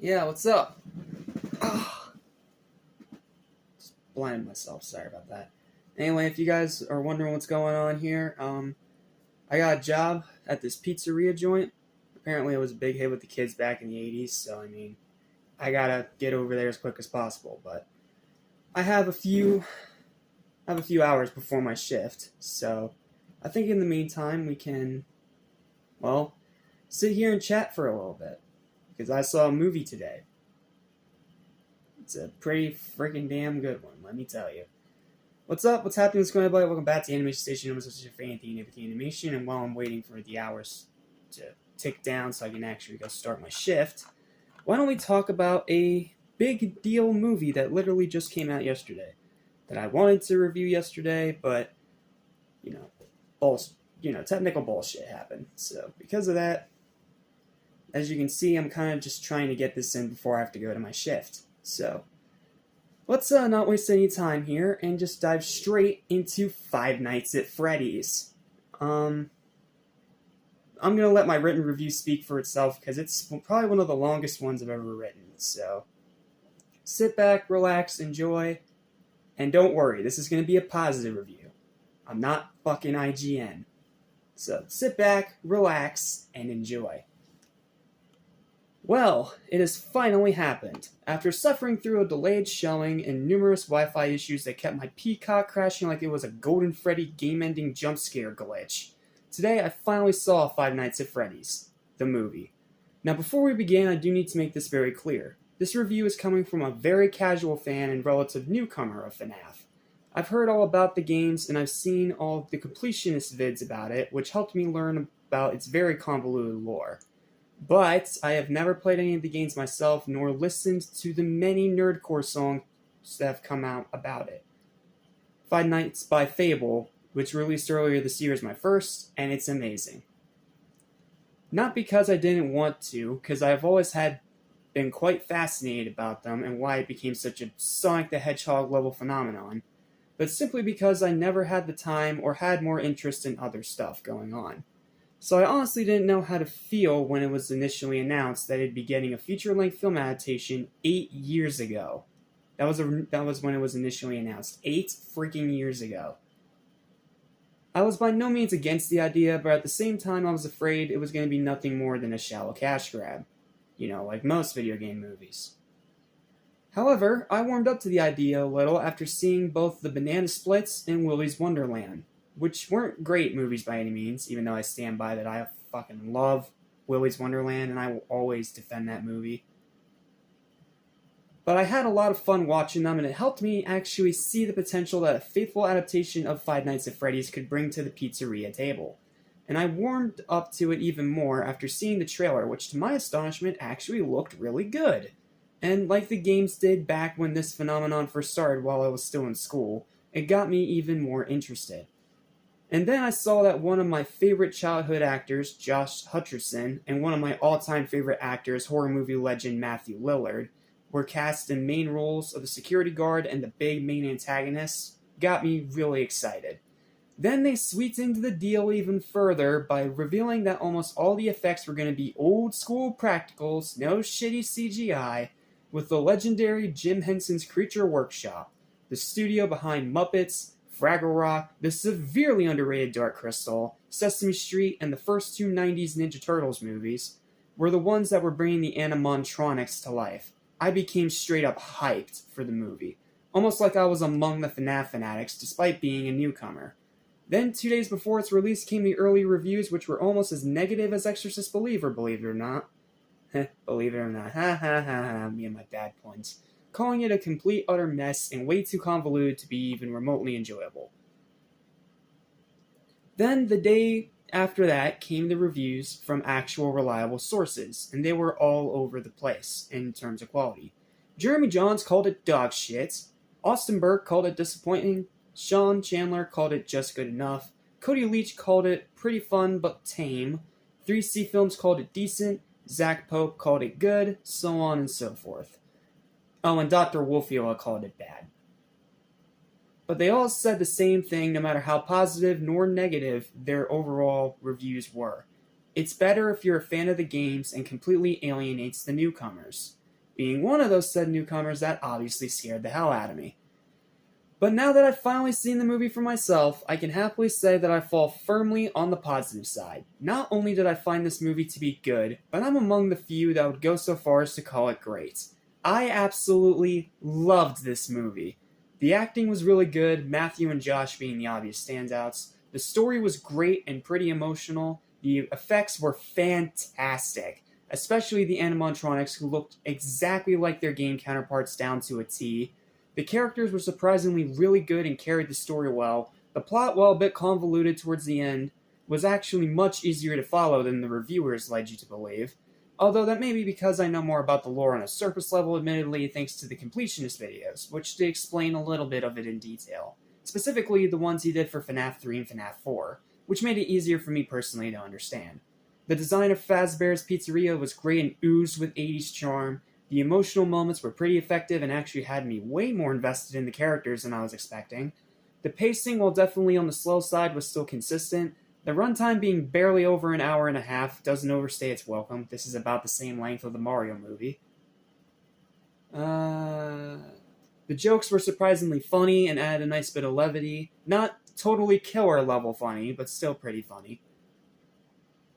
Yeah, what's up? Ah, just blinded myself. Sorry about that. Anyway, if you guys are wondering what's going on here, I got a job at this pizzeria joint. Apparently, it was a big hit with the kids back in the '80s. So I gotta get over there as quick as possible. But I have a few hours before my shift. So I think in the meantime we can, well, sit here and chat for a little bit because I saw a movie today. It's a pretty freaking damn good one, let me tell you. What's up? What's happening? What's going on, everybody? Welcome back to the Animation Station. I'm such a fan of the animation, and while I'm waiting for the hours to tick down so I can actually go start my shift, why don't we talk about a big deal movie that literally just came out yesterday that I wanted to review yesterday, but technical bullshit happened. So because of that, as you can see, I'm kind of just trying to get this in before I have to go to my shift. So, let's not waste any time here and just dive straight into Five Nights at Freddy's. I'm going to let my written review speak for itself because it's probably one of the longest ones I've ever written. So, sit back, relax, enjoy, and don't worry, this is going to be a positive review. I'm not fucking IGN. So, sit back, relax, and enjoy. Well, it has finally happened. After suffering through a delayed showing and numerous Wi-Fi issues that kept my Peacock crashing like it was a Golden Freddy game-ending jump scare glitch, today I finally saw Five Nights at Freddy's, the movie. Now before we begin, I do need to make this very clear. This review is coming from a very casual fan and relative newcomer of FNAF. I've heard all about the games and I've seen all of the completionist vids about it, which helped me learn about its very convoluted lore. But I have never played any of the games myself, nor listened to the many nerdcore songs that have come out about it. Five Nights by Fable, which released earlier this year, is my first, and it's amazing. Not because I didn't want to, because I've always been quite fascinated about them and why it became such a Sonic the Hedgehog level phenomenon, but simply because I never had the time or had more interest in other stuff going on. So I honestly didn't know how to feel when it was initially announced that it'd be getting a feature-length film adaptation 8 years ago. That was when it was initially announced. 8 freaking years ago. I was by no means against the idea, but at the same time I was afraid it was going to be nothing more than a shallow cash grab. Like most video game movies. However, I warmed up to the idea a little after seeing both The Banana Splits and Willy's Wonderland, which weren't great movies by any means, even though I stand by that I fucking love Willy's Wonderland and I will always defend that movie. But I had a lot of fun watching them, and it helped me actually see the potential that a faithful adaptation of Five Nights at Freddy's could bring to the pizzeria table. And I warmed up to it even more after seeing the trailer, which to my astonishment actually looked really good. And like the games did back when this phenomenon first started while I was still in school, it got me even more interested. And then I saw that one of my favorite childhood actors, Josh Hutcherson, and one of my all-time favorite actors, horror movie legend Matthew Lillard, were cast in main roles of the security guard and the big main antagonist, got me really excited. Then they sweetened the deal even further by revealing that almost all the effects were going to be old-school practicals, no shitty CGI, with the legendary Jim Henson's Creature Workshop, the studio behind Muppets, Fraggle Rock, the severely underrated Dark Crystal, Sesame Street, and the first 2 90s Ninja Turtles movies, were the ones that were bringing the animatronics to life. I became straight up hyped for the movie, almost like I was among the FNAF fanatics despite being a newcomer. Then 2 days before its release came the early reviews, which were almost as negative as Exorcist Believer, believe it or not. Believe it or not, ha ha ha ha, me and my bad puns. Calling it a complete utter mess and way too convoluted to be even remotely enjoyable. Then the day after that came the reviews from actual reliable sources, and they were all over the place in terms of quality. Jeremy Jahns called it dog shit, Austin Burke called it disappointing, Sean Chandler called it just good enough, Cody Leach called it pretty fun but tame, 3C Films called it decent, Zach Pope called it good, so on and so forth. Oh, and Dr. Wolfiola called it bad. But they all said the same thing no matter how positive nor negative their overall reviews were. It's better if you're a fan of the games and completely alienates the newcomers. being one of those said newcomers that obviously scared the hell out of me. But now that I've finally seen the movie for myself, I can happily say that I fall firmly on the positive side. Not only did I find this movie to be good, but I'm among the few that would go so far as to call it great. I absolutely loved this movie. The acting was really good, Matthew and Josh being the obvious standouts. The story was great and pretty emotional. The effects were fantastic, especially the animatronics who looked exactly like their game counterparts down to a T. The characters were surprisingly really good and carried the story well. The plot, while a bit convoluted towards the end, was actually much easier to follow than the reviewers led you to believe. Although that may be because I know more about the lore on a surface level, admittedly, thanks to the completionist videos, which did explain a little bit of it in detail. Specifically, the ones he did for FNAF 3 and FNAF 4, which made it easier for me personally to understand. The design of Fazbear's Pizzeria was great and oozed with 80s charm. The emotional moments were pretty effective and actually had me way more invested in the characters than I was expecting. The pacing, while definitely on the slow side, was still consistent. The runtime being barely over an hour and a half doesn't overstay its welcome. This is about the same length of the Mario movie. The jokes were surprisingly funny and added a nice bit of levity. Not totally killer level funny, but still pretty funny.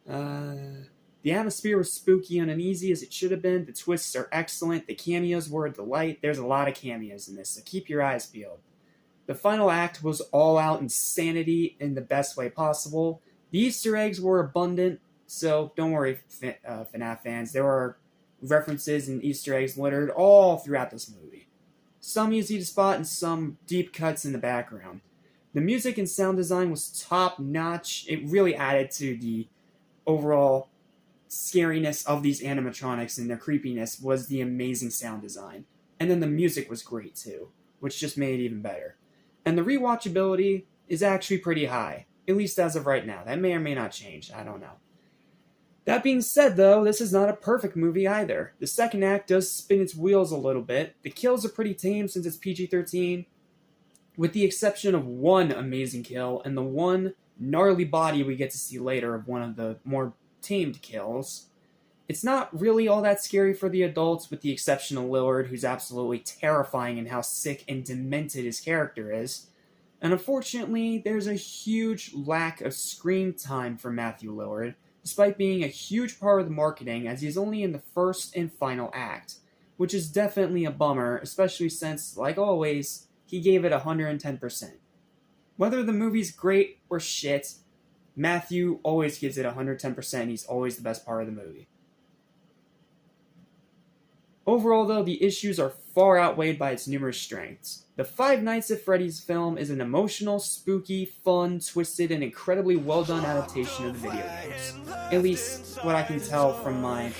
The atmosphere was spooky and uneasy as it should have been. The twists are excellent. The cameos were a delight. There's a lot of cameos in this, so keep your eyes peeled. The final act was all-out insanity in the best way possible. The Easter eggs were abundant, so don't worry, FNAF fans. There are references and Easter eggs littered all throughout this movie. Some easy to spot and some deep cuts in the background. The music and sound design was top-notch. It really added to the overall scariness of these animatronics, and their creepiness was the amazing sound design. And then the music was great too, which just made it even better. And the rewatchability is actually pretty high, at least as of right now. That may or may not change, I don't know. That being said though, this is not a perfect movie either. The second act does spin its wheels a little bit. The kills are pretty tame since it's PG-13, with the exception of one amazing kill and the one gnarly body we get to see later of one of the more tamed kills. It's not really all that scary for the adults, with the exception of Lillard, who's absolutely terrifying in how sick and demented his character is. And unfortunately, there's a huge lack of screen time for Matthew Lillard, despite being a huge part of the marketing, as he's only in the first and final act, which is definitely a bummer, especially since, like always, he gave it 110%. Whether the movie's great or shit, Matthew always gives it 110%, and he's always the best part of the movie. Overall, though, the issues are far outweighed by its numerous strengths. The Five Nights at Freddy's film is an emotional, spooky, fun, twisted, and incredibly well-done adaptation of the video games. At least, what I can tell from my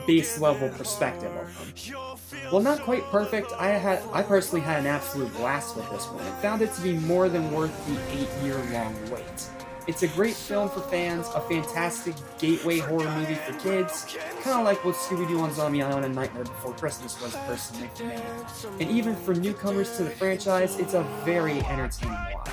base-level perspective of them. While not quite perfect, I personally had an absolute blast with this one, and found it to be more than worth the 8-year-long wait. It's a great film for fans, a fantastic gateway horror movie for kids, kind of like what Scooby-Doo on Zombie Island and Nightmare Before Christmas was personally for me. And even for newcomers to the franchise, it's a very entertaining watch.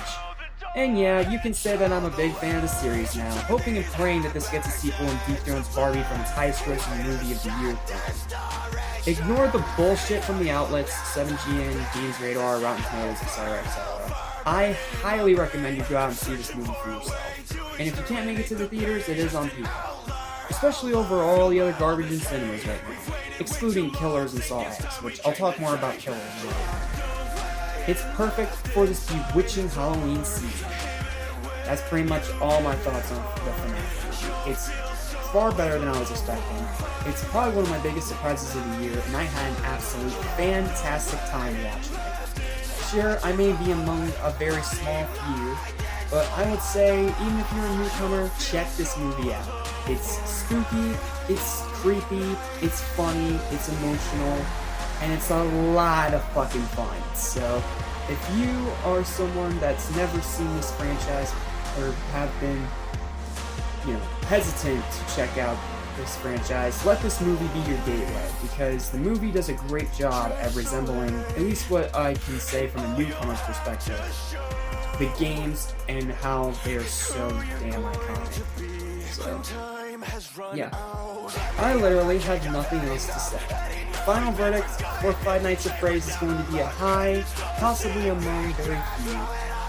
And yeah, you can say that I'm a big fan of the series now, hoping and praying that this gets a sequel and dethrones Barbie from its highest grossing movie of the year thing. Ignore the bullshit from the outlets, 7GN, Games Radar, Rotten Tomatoes, etc., etc. I highly recommend you go out and see this movie for yourself. And if you can't make it to the theaters, it is on Peacock. Especially over all the other garbage in cinemas right now, excluding Killers and Saw X, which I'll talk more about Killers later. It's perfect for this bewitching Halloween season. That's pretty much all my thoughts on the FNAF movie. It's far better than I was expecting. It's probably one of my biggest surprises of the year, and I had an absolute fantastic time watching it. Sure, I may be among a very small few, but I would say, even if you're a newcomer, check this movie out. It's spooky, it's creepy, it's funny, it's emotional, and it's a lot of fucking fun. So, if you are someone that's never seen this franchise, or have been, hesitant to check out this franchise, let this movie be your gateway, because the movie does a great job at resembling, at least what I can say from a newcomer's perspective, the games and how they're so damn iconic. So, Yeah, I literally have nothing else to say. Final verdict for Five Nights at Freddy's is going to be a high, possibly among very few,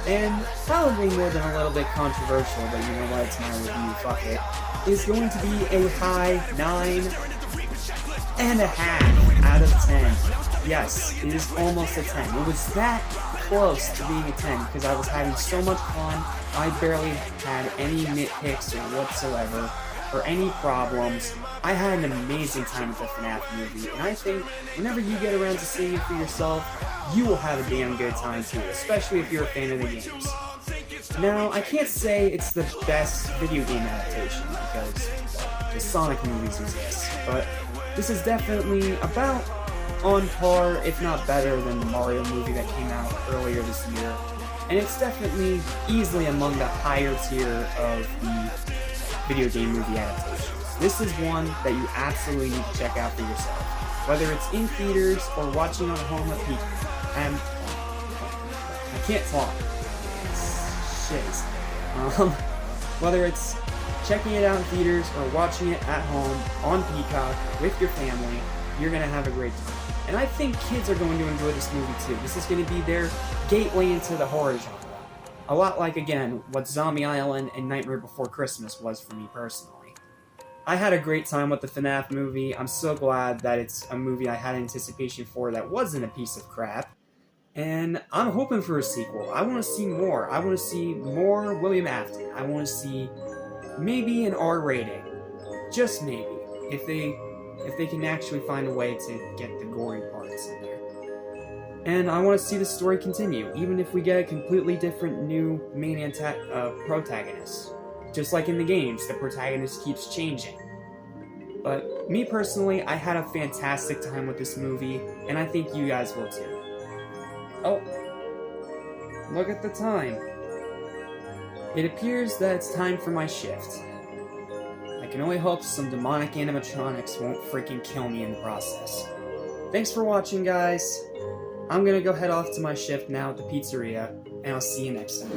and probably more than a little bit controversial, but you know what, it's my review, fuck it, is going to be a high 9.5 out of 10. Yes, it is almost a 10. It was that close to being a 10 because I was having so much fun. I barely had any nitpicks or whatsoever, or any problems. I had an amazing time with the FNAF movie, and I think whenever you get around to seeing it for yourself, you will have a damn good time too, especially if you're a fan of the games. Now, I can't say it's the best video game adaptation, because the Sonic movies exist, but this is definitely about on par, if not better, than the Mario movie that came out earlier this year, and it's definitely easily among the higher tier of the video game movie adaptations. This is one that you absolutely need to check out for yourself, whether it's in theaters or watching on home at peak. I can't talk. Shit. Whether it's checking it out in theaters or watching it at home on Peacock with your family, you're gonna have a great time. And I think kids are going to enjoy this movie too. This is going to be their gateway into the horror genre. A lot like, again, what Zombie Island and Nightmare Before Christmas was for me personally. I had a great time with the FNAF movie. I'm so glad that it's a movie I had anticipation for that wasn't a piece of crap. And I'm hoping for a sequel. I want to see more. I want to see more William Afton. I want to see maybe an R rating. Just maybe. If they can actually find a way to get the gory parts in there. And I want to see the story continue, even if we get a completely different new main protagonist. Just like in the games, the protagonist keeps changing. But me personally, I had a fantastic time with this movie, and I think you guys will too. Oh, look at the time. It appears that it's time for my shift. I can only hope some demonic animatronics won't freaking kill me in the process. Thanks for watching, guys. I'm gonna go head off to my shift now at the pizzeria, and I'll see you next time.